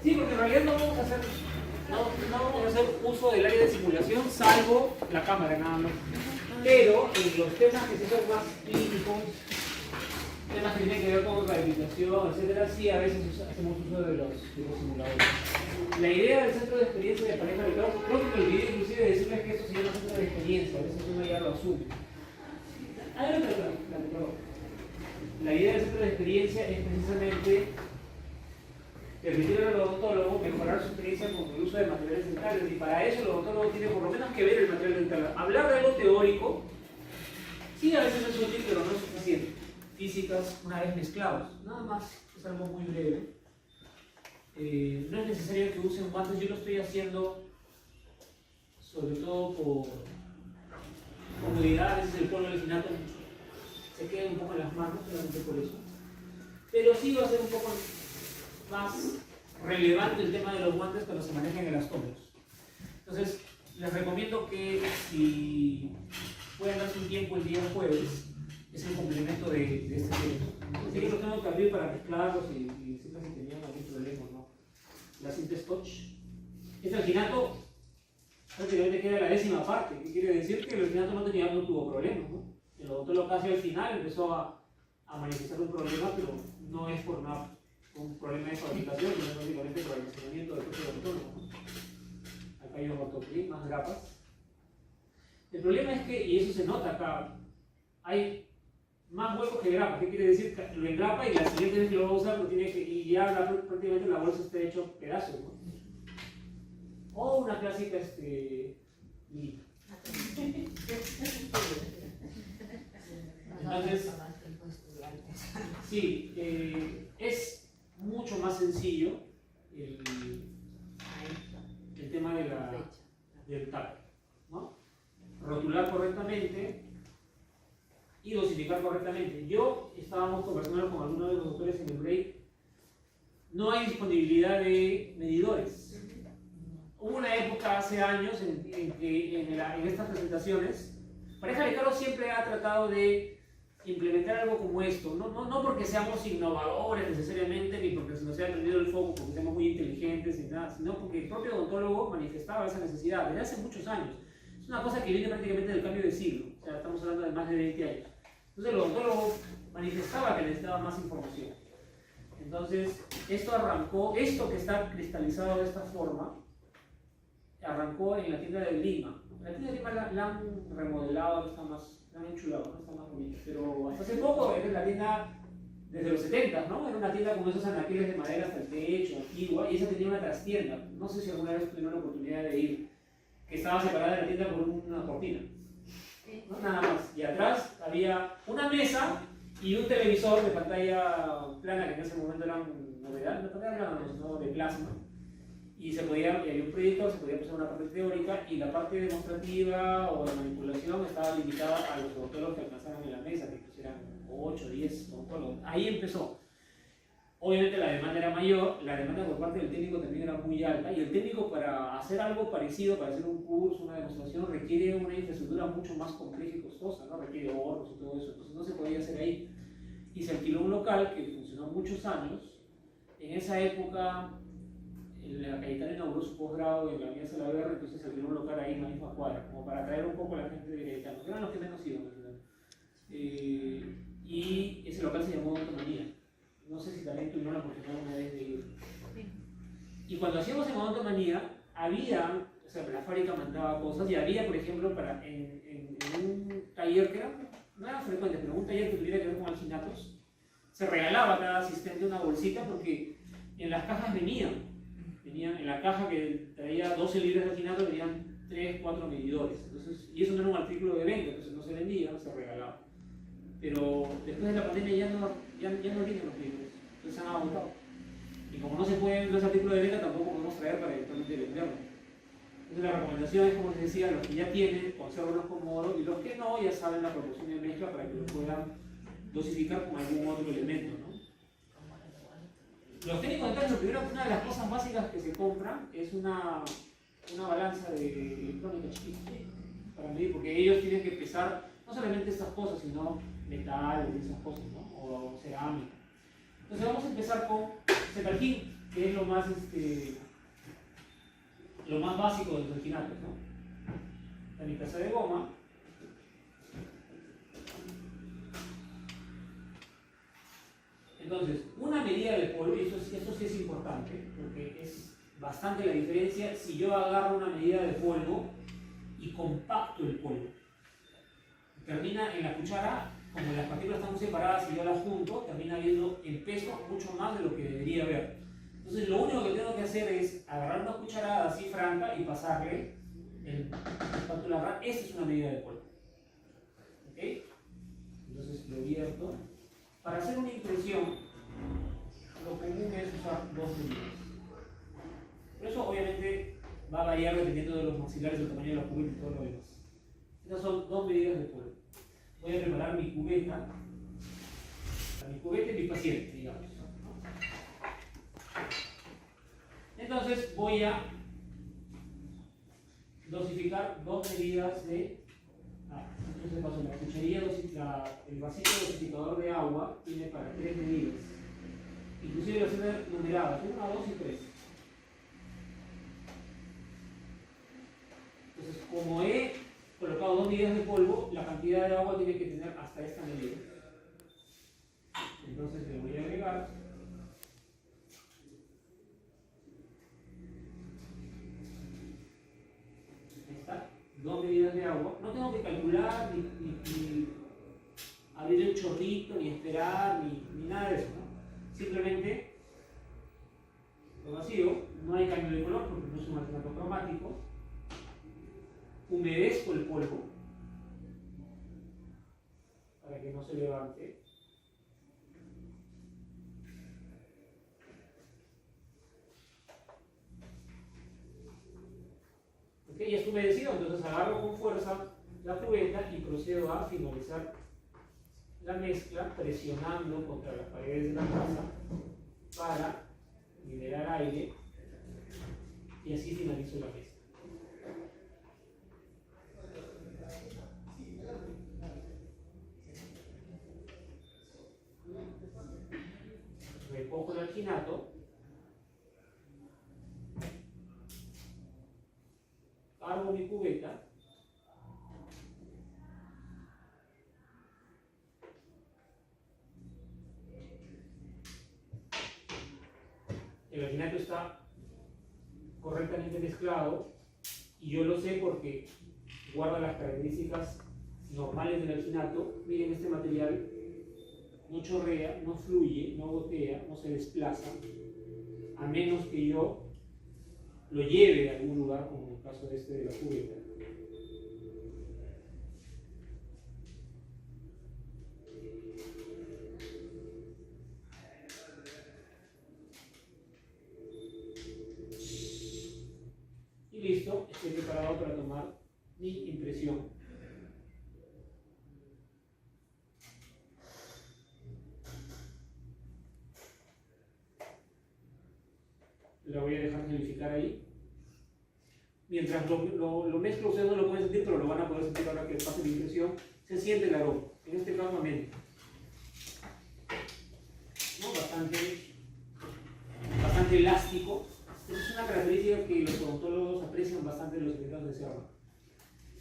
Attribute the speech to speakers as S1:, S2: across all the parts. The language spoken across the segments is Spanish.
S1: Sí, porque en realidad no vamos a hacer, no vamos a hacer uso del área de simulación salvo la cámara nada más. Pero en los temas que sí son más clínicos, temas que tienen que ver con rehabilitación, etcétera, sí a veces hacemos uso de los simuladores. La idea del centro de experiencia de pareja de casos, creo que me olvidé inclusive decirles que esto se llama centro de experiencia, a veces uno ya lo asume. La idea del centro de experiencia es precisamente permitir al odontólogo mejorar su experiencia con el uso de materiales dentales, y para eso el odontólogo tiene por lo menos que ver el material dental. Hablar de algo teórico, sí a veces es útil, pero no es suficiente. Físicas una vez mezclados, nada más, es algo muy breve. No es necesario que usen guantes, yo lo estoy haciendo sobre todo por comodidad. A veces el polvo del alginato se queda un poco en las manos, solamente por eso. Pero sí va a ser un poco más relevante el tema de los guantes cuando se manejan en las tomas. Entonces, les recomiendo que si pueden darse un tiempo el día jueves, es el complemento de este tema. Así que los tengo que abrir para mezclarlos y decirles si tenían algún problema o no. La cinta Scotch. Este alginato prácticamente queda la 10ª parte. ¿Qué quiere decir? Que el alginato no tuvo problemas, ¿no? El odontólogo casi al final empezó a manifestar un problema, pero no es por un problema de fabricación, sino básicamente por el almacenamiento del propio odontólogo, ¿no? Acá hay un ortoprid, más grapas. El problema es que, y eso se nota acá, hay más huecos que grapas. ¿Qué quiere decir? Que lo engrapa y la siguiente vez que lo va a usar lo tiene que, y ya prácticamente la bolsa está hecho pedazos, ¿no? O una clásica lija. Entonces, sí, es mucho más sencillo el tema del TAC, ¿no? Rotular correctamente y dosificar correctamente. Estábamos conversando con algunos de los doctores en el break, no hay disponibilidad de medidores. Hubo una época hace años en que en estas presentaciones, Pareja de Carlos siempre ha tratado de implementar algo como esto, no porque seamos innovadores necesariamente, ni porque se nos haya prendido el foco, porque seamos muy inteligentes, ni nada, sino porque el propio odontólogo manifestaba esa necesidad desde hace muchos años. Es una cosa que viene prácticamente del cambio de siglo, o sea, estamos hablando de más de 20 años. Entonces el odontólogo manifestaba que necesitaba más información. Entonces, esto que está cristalizado de esta forma, arrancó en la tienda de Lima. La tienda de Lima la han remodelado, la han enchulado, ¿no? Está más bonita. Pero hasta hace poco era la tienda desde los 70, ¿no? Era una tienda con esos anaquiles de madera hasta el techo, antigua, y esa tenía una trastienda. No sé si alguna vez tuvieron la oportunidad de ir, que estaba separada de la tienda por una cortina, ¿no? Nada más. Y atrás había una mesa y un televisor de pantalla plana, que en ese momento era novedad, no pantalla plana, no, de plasma. Y había un proyector, se podía pasar una parte teórica y la parte demostrativa o de manipulación estaba limitada a los odontólogos que alcanzaran en la mesa, que eran 8, 10 odontólogos. Ahí empezó. Obviamente la demanda era mayor, la demanda por parte del técnico también era muy alta, y el técnico, para hacer algo parecido, para hacer un curso, una demostración, requiere una infraestructura mucho más compleja y costosa, ¿no? Requiere hornos y todo eso, entonces no se podía hacer ahí. Y se alquiló un local que funcionó muchos años. En esa época la Cayetana inauguró su posgrado en la Avenida Salaverry, entonces se alquiló un local ahí en la misma cuadra, como para atraer un poco a la gente de Cayetano, que eran los que menos iban al final. Y ese local se llamó Odontomanía. No sé si también tuvieron la oportunidad una vez de ir. Y cuando hacíamos en Odontomanía, había, o sea, la fábrica mandaba cosas, y había, por ejemplo, en un taller que no era frecuente, pero un taller que tuviera que ver con alginatos, se regalaba a cada asistente una bolsita, porque en las cajas venían en la caja que traía 12 libras de alginato, venían 3, 4 medidores. Entonces, y eso no era un artículo de venta, entonces no se vendía, se regalaba. Pero después de la pandemia ya no vienen los libros, entonces se han agotado. Y como no se pueden los artículos de venta, tampoco podemos traer para eventualmente venderlos. Entonces la recomendación es, como les decía, los que ya tienen, consérvenlos como oro, y los que no, ya saben la proporción de mezcla para que lo puedan dosificar con algún otro elemento, ¿no? Los técnicos dentales, una de las cosas básicas que se compran es una balanza de electrónica chiquita para medir, porque ellos tienen que pesar no solamente estas cosas, sino metales y esas cosas, ¿no? O cerámica. Entonces vamos a empezar con Cetalgin. que es lo más básico de los alginatos, ¿no? Está mi casa de goma. Entonces, una medida de polvo, y eso sí es importante, porque es bastante la diferencia si yo agarro una medida de polvo y compacto el polvo. Termina en la cuchara, como las partículas están separadas y yo las junto, termina habiendo en peso mucho más de lo que debería haber. Entonces, lo único que tengo que hacer es agarrar una cucharada así franca y pasarle el espátula. Esta es una medida de polvo. ¿Ok? Entonces, lo vierto. Para hacer una impresión, lo común es usar 2 medidas. Pero eso obviamente va a variar dependiendo de los maxilares, del tamaño de la cubeta y todo lo demás. Estas son 2 medidas de polvo. Voy a preparar mi cubeta y mi paciente, digamos. Entonces voy a dosificar 2 medidas de... Entonces paso la cucharilla, el vasito dosificador de agua tiene para 3 medidas. Inclusive las tiene numeradas, 1, 2 y 3. Entonces, como he colocado 2 medidas de polvo, la cantidad de agua tiene que tener hasta esta medida. Entonces le voy a agregar esta 2 medidas de agua. No tengo que calcular ni abrir el chorrito, ni esperar, ni nada de eso, ¿no? Simplemente lo vacío, no hay cambio de color porque no es un alginato cromático. Humedezco el polvo para que no se levante. Ok, ya está humedecido, entonces agarro con fuerza la cubeta y procedo a finalizar la mezcla presionando contra las paredes de la taza para liberar aire y así finalizo la mezcla. Recojo el alginato, cargo mi cubeta, el alginato está correctamente mezclado y yo lo sé porque guarda las características normales del alginato. Miren este material, no chorrea, no fluye, no gotea, no se desplaza, a menos que yo lo lleve a algún lugar, como en el caso de la cubeta. Y listo, estoy preparado para tomar mi impresión. La voy a dejar gelificar ahí. Mientras lo mezclo, ustedes no lo pueden sentir, pero lo van a poder sentir ahora que pase la impresión. Se siente el aroma, en este caso a menta, ¿no? Bastante elástico. Esa es una característica que los odontólogos aprecian bastante de los alginatos de cerda.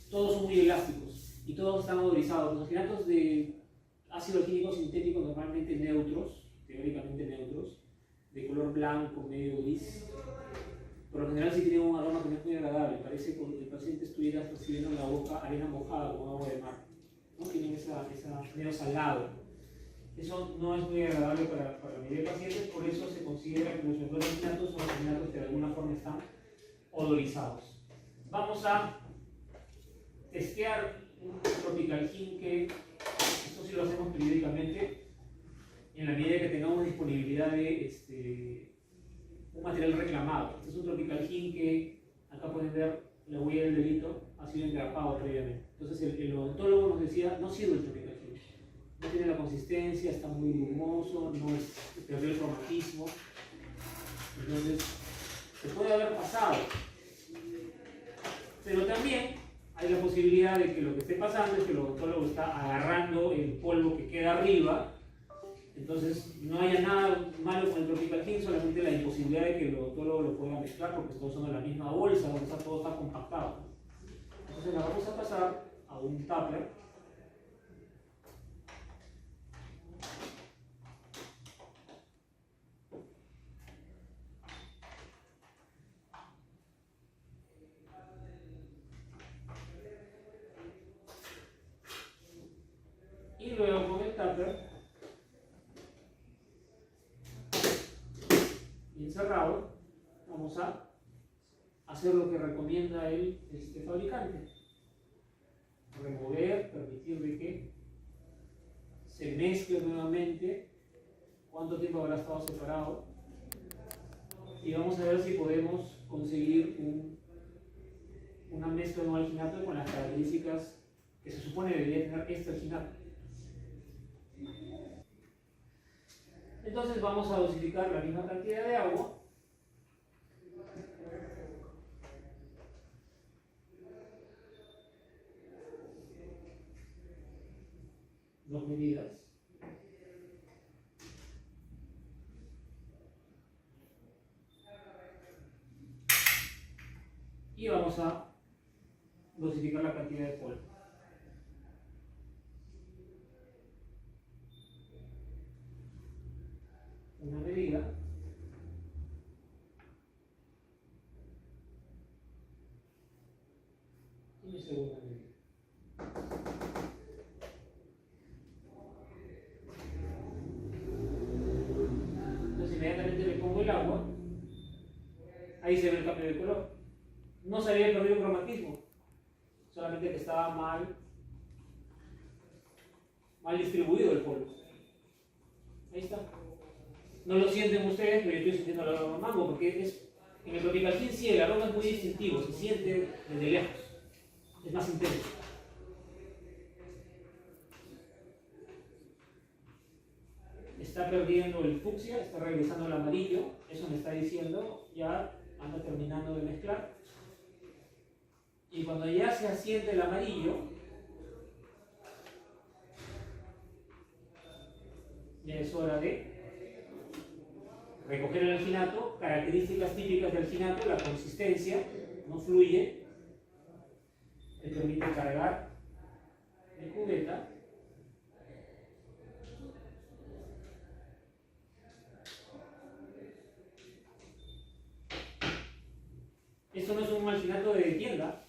S1: Todos son muy elásticos y todos están odorizados. Los alginatos de ácido alquínico sintético normalmente neutros, teóricamente neutros, de color blanco, medio gris, por lo general sí tienen un aroma que no es muy agradable. Parece como que el paciente estuviera recibiendo en la boca arena mojada con agua de mar, ¿no? Tienen esa medio salado. Eso no es muy agradable para la mayoría de pacientes, por eso se considera que los mejores alginatos son alginatos que de alguna forma están odorizados. Vamos a testear un Tropical Gin, que esto sí lo hacemos periódicamente en la medida que tengamos disponibilidad de un material reclamado. Este es un Tropical Gin que acá pueden ver la huella del dedito, ha sido engrapado previamente. Entonces el odontólogo nos decía, no sirve el Tropical Gin, no tiene la consistencia, está muy grumoso, no es, perdió el cromatismo. Entonces se puede haber pasado, pero también hay la posibilidad de que lo que esté pasando es que el odontólogo está agarrando el polvo que queda arriba. Entonces, no haya nada malo con el Tropical King, solamente la imposibilidad de que el odontólogo lo pueda mezclar porque todos son de la misma bolsa, donde todo está compactado. Entonces, la vamos a pasar a un tupper. Y luego con el tupper bien cerrado, vamos a hacer lo que recomienda el fabricante. Remover, permitir de que se mezcle nuevamente. Cuánto tiempo habrá estado separado. Y vamos a ver si podemos conseguir una mezcla de un alginato con las características que se supone debería tener este alginato. Entonces vamos a dosificar la misma cantidad de agua. Dos medidas. Y vamos a dosificar la cantidad de polvo. Una medida. Y mi segunda medida. Entonces inmediatamente le pongo el agua. Ahí se ve el cambio de color. No se había perdido el cromatismo, solamente que estaba mal distribuido el polvo. Ahí está. No lo sienten ustedes, pero yo estoy sintiendo el aroma de mango, porque en el Tropical King sí, el aroma es muy distintivo, se siente desde lejos, es más intenso. Está perdiendo el fucsia, está regresando al amarillo, eso me está diciendo, ya anda terminando de mezclar. Y cuando ya se asiente el amarillo, ya es hora de recoger el alginato. Características típicas del alginato: la consistencia, no fluye, le permite cargar en cubeta. Esto no es un alginato de tienda,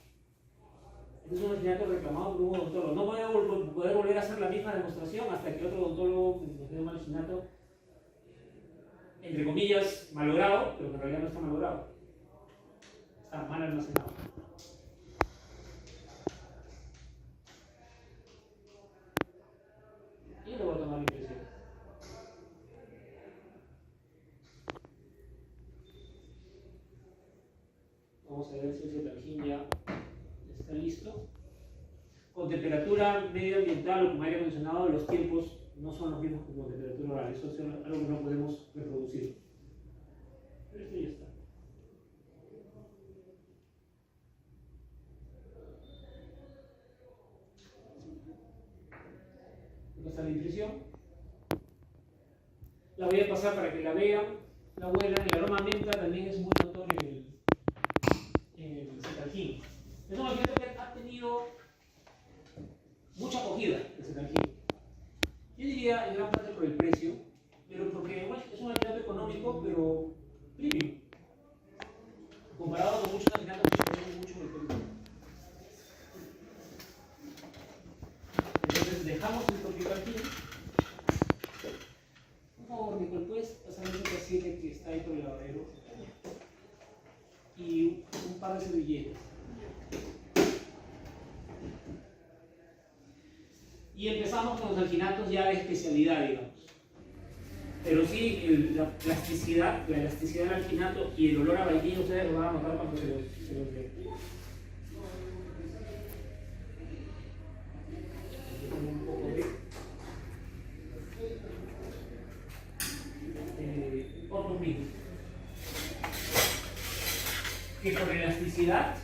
S1: este es un alginato reclamado por un odontólogo. No voy a poder volver a hacer la misma demostración hasta que otro odontólogo nos dé un alginato, entre comillas, malogrado, pero que en realidad no está malogrado, está mal almacenado. Y le voy a tomar la impresión. Vamos a ver si el cetalgín ya está listo. Con temperatura medioambiental o con aire acondicionado, los tiempos no son los mismos que con temperatura oral. Eso es algo que no podemos reproducir. Pero esto ya está. Acá está la impresión. La voy a pasar para que la vean, la huelan. El aroma a menta también es muy notorio en el cetalgín. Es un alimento que ha tenido mucha acogida, el cetalgín. Yo diría en gran parte por el precio, pero porque es un alginato económico, pero premium, comparado con muchos alginatos que se venden mucho en el Perú. Entonces dejamos el Tropical King. Por favor, Nicole, ¿puedes pasar ese paciente que está ahí por el lavadero? Y un par de servilletas. Y empezamos con los alginatos ya de especialidad, digamos. Pero sí, la elasticidad del alginato y el olor a vainilla, ustedes lo van a notar cuando se los dé. Un poco de otros mismos. Que por elasticidad,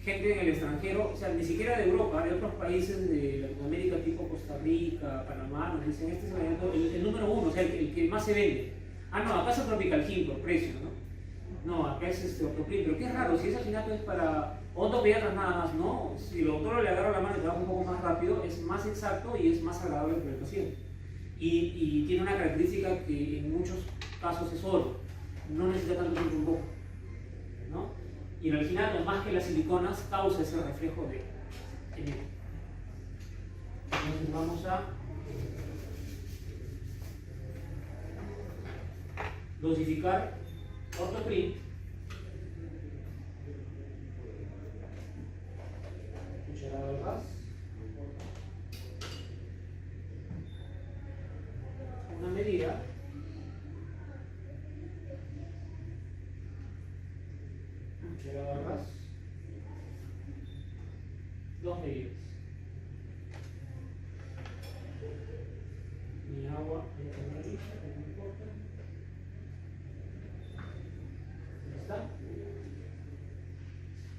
S1: gente en el extranjero, o sea, ni siquiera de Europa, de otros países de Latinoamérica, tipo Costa Rica, Panamá, nos dicen, este es el número uno, o sea, el que más se vende. Ah, no, acá es el Tropical Gin por precio, ¿no? No, acá es Octoprin, pero qué raro, si ese alginato es para odontopediatras nada más, ¿no? Si el doctor le agarra la mano y trabaja un poco más rápido, es más exacto y es más agradable para el paciente. Y tiene una característica que en muchos casos es oro, no necesita tanto tiempo en boca, ¿no? Y el alginato, más que las siliconas, causa ese reflejo de enero. Entonces vamos a dosificar Ortoprin. Cucharada de gas. Una medida. Cucharada de gas. 2 medidas. Mi agua, no importa. ¿Está?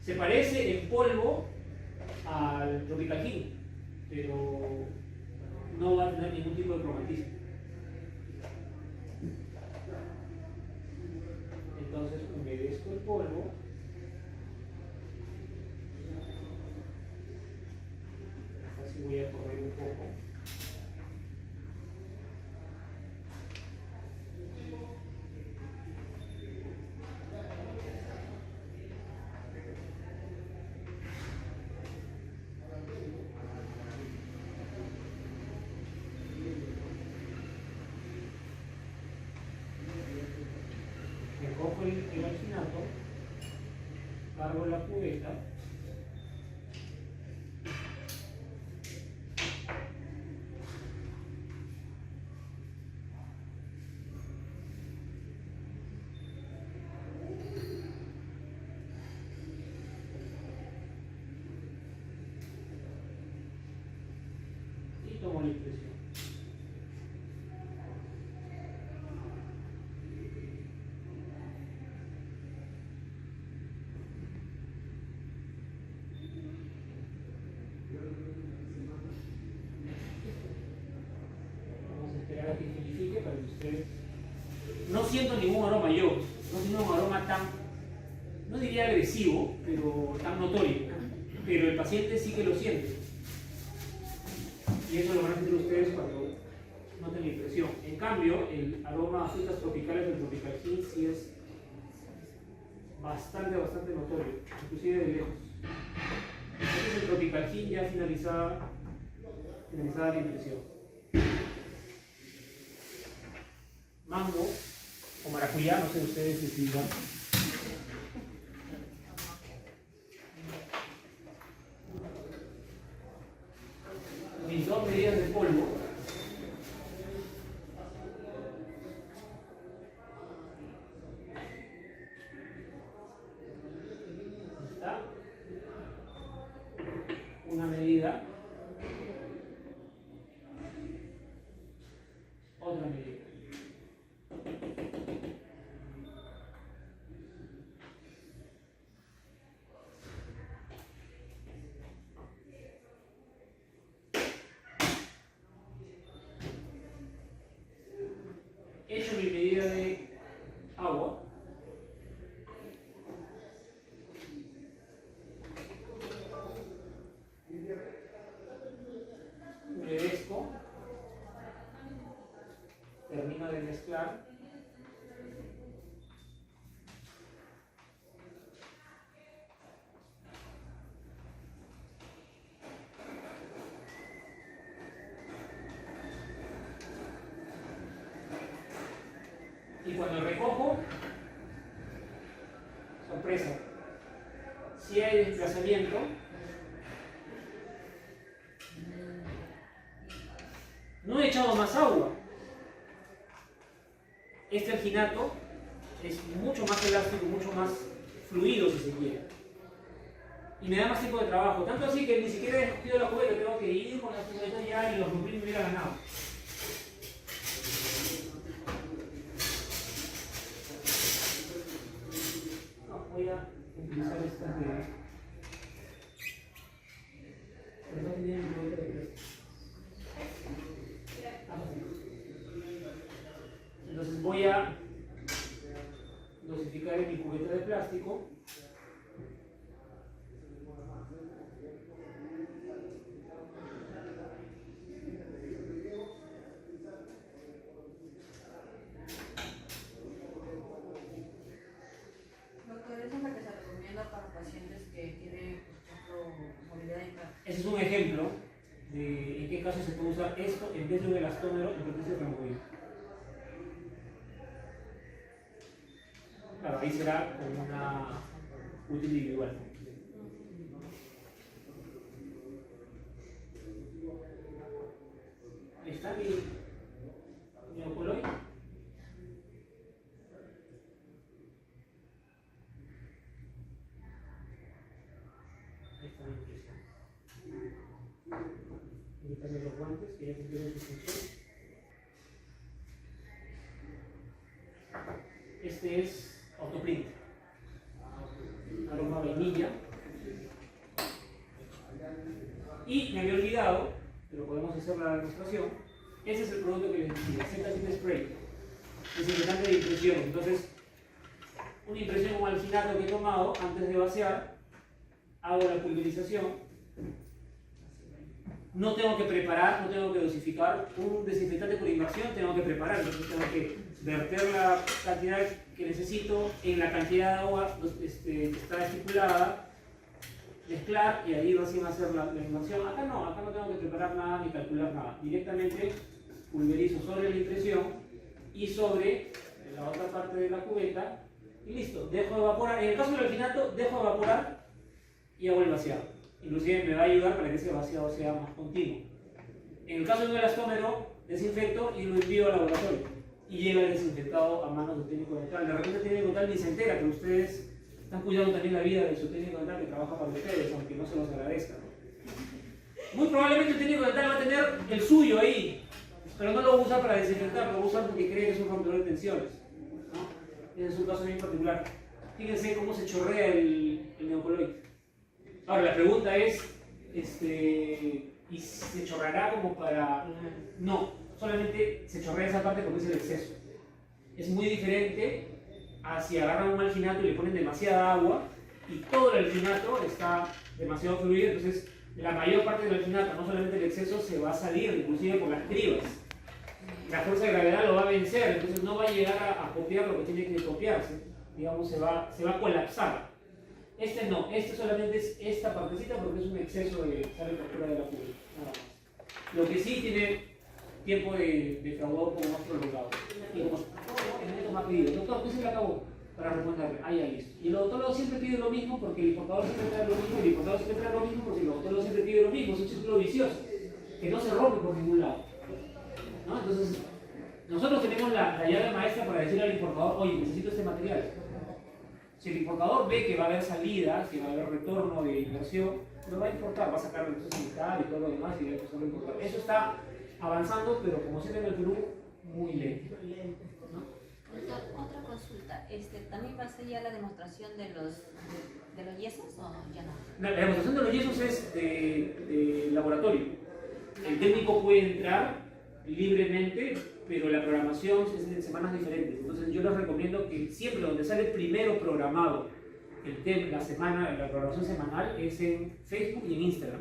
S1: Se parece en polvo al Tropical Gin, pero no va a tener ningún tipo de cromatismo. Entonces humedezco el polvo. Así voy a correr un poco. Recojo el alginato, cargo la cubeta. Y tomo la impresión. Que signifique para que ustedes no siento ningún aroma yo, no siento un aroma tan, no diría agresivo, pero tan notorio, pero el paciente sí que lo siente y eso lo van a sentir ustedes cuando noten la impresión. En cambio, el aroma a frutas tropicales del Tropical Gin sí es bastante notorio, inclusive de lejos. Este es el Tropical Gin ya finalizada la impresión. Mango o maracuyá, no sé ustedes decidan. Mis 2 medidas de polvo. ¿Está? Una medida. Otra medida. He hecho mi medida de agua. Humedezco. Termino de mezclar. Y cuando recojo, sorpresa, si hay desplazamiento, no he echado más agua. Este alginato es mucho más elástico, mucho más fluido si se quiere. Y me da más tiempo de trabajo. Tanto así que ni siquiera he cogido la cubeta, tengo que ir con la cubeta ya y los Ortoprin me hubiera ganado. No, voy a utilizar estas de voy a dosificar en mi cubeta de plástico.
S2: Doctor, ¿eso es lo que se recomienda para pacientes que tienen, por ejemplo, movilidad impaired?
S1: Ese es un ejemplo de en qué caso se puede usar esto en vez de un elastómero en prótesis removible. Claro, ahí será con una útil individual. Ahí está mi oncoloide. Ahí está mi impresión. Voy a quitarme los guantes que ya cumplieron su función. Este es autoprint. Aroma vainilla. Y me había olvidado, pero podemos hacer la demostración. Ese es el producto que les decía, Z-Tip Spray. Desinfectante de impresión. Entonces, una impresión con alginato que he tomado antes de vaciar, hago la pulverización. No tengo que preparar, no tengo que dosificar. Un desinfectante por inmersión tengo que preparar. Entonces tengo que verter la cantidad que necesito en la cantidad de agua que está estipulada, mezclar y ahí recién hacer la inmersión. Acá no tengo que preparar nada ni calcular nada. Directamente pulverizo sobre la impresión y sobre la otra parte de la cubeta y listo. Dejo evaporar. En el caso del alginato, dejo evaporar y hago el vaciado. Inclusive me va a ayudar para que ese vaciado sea más continuo. En el caso de un elastómero, desinfecto y lo envío al laboratorio. Y llega el desinfectado a manos del técnico dental. De repente el técnico dental ni se entera, pero ustedes están cuidando también la vida de su técnico dental que trabaja para ustedes, aunque no se los agradezca, ¿no? Muy probablemente el técnico dental va a tener el suyo ahí, pero no lo va a usar para desinfectar, lo va a usar porque cree que es un rompedor de tensiones, ¿no? Ese es un caso bien particular. Fíjense cómo se chorrea el neocoloide. Ahora, la pregunta es, ¿y se chorreará como para...? No, solamente se chorrea esa parte porque es el exceso. Es muy diferente a si agarran un alginato y le ponen demasiada agua y todo el alginato está demasiado fluido, entonces la mayor parte del alginato, no solamente el exceso, se va a salir, inclusive por las cribas. La fuerza de gravedad lo va a vencer, entonces no va a llegar a copiar lo que tiene que copiarse. Digamos, se va a colapsar. Este no, este solamente es esta partecita porque es un exceso de sale por fuera de la cubeta, nada más. Lo que sí tiene tiempo de fraguado un poco más prolongado. Y como el médico me ha pedido, doctor, ¿qué se le acabó? Para responderle, ya listo. Y el odontólogo siempre pide lo mismo porque el importador siempre trae lo mismo, y el importador siempre trae lo mismo porque el odontólogo siempre pide lo mismo, es un círculo vicioso, que no se rompe por ningún lado, ¿no? Entonces, nosotros tenemos la llave maestra para decirle al importador, oye, necesito este material. Si el importador ve que va a haber salida, que va a haber retorno de inversión, lo va a importar, va a sacar el proceso sindical y todo lo demás y va a empezar a importar. Eso está avanzando, pero como siempre en el Perú, muy lento, ¿no?
S3: Otra consulta, ¿también va a ser ya la demostración de los yesos o ya no?
S1: La demostración de los yesos es de laboratorio. El técnico puede entrar libremente, pero la programación es en semanas diferentes. Entonces yo les recomiendo que siempre donde sale primero programado la programación semanal es en Facebook y en Instagram.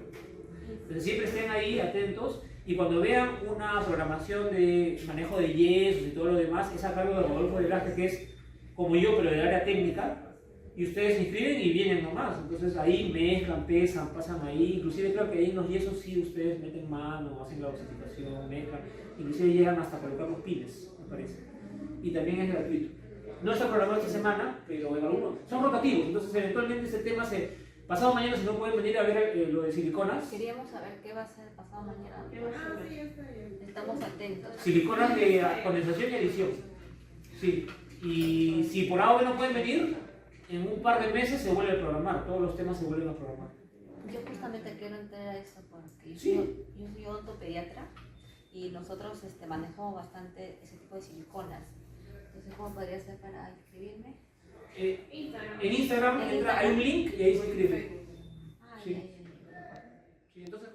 S1: Entonces siempre estén ahí atentos y cuando vean una programación de manejo de yesos y todo lo demás, es a cargo de Rodolfo Velázquez, que es como yo, pero del área técnica, y ustedes se inscriben y vienen nomás. Entonces ahí mezclan, pesan, pasan ahí. Inclusive creo que ahí en los yesos sí ustedes meten mano, hacen la dosificación, mezclan. Inclusive llegan hasta colocar los pines, me parece. Y también es gratuito. No está programado esta semana, pero en algunos son rotativos. Entonces eventualmente este tema pasado mañana, si no pueden venir a ver lo de siliconas.
S3: Queríamos saber qué va a ser pasado mañana.
S2: Sí, está bien.
S3: Estamos atentos.
S1: Siliconas de condensación y adición. Sí. Y si por ahora no pueden venir, en un par de meses se vuelve a programar, todos los temas se vuelven a programar.
S3: Yo justamente quiero entrar a eso porque yo
S1: Sí.
S3: soy odontopediatra y nosotros manejamos bastante ese tipo de siliconas. Entonces, ¿cómo podría ser para inscribirme?
S1: En Instagram hay un link y ahí se inscribe.
S3: Ah,
S1: Sí.
S3: ya.
S1: Sí, entonces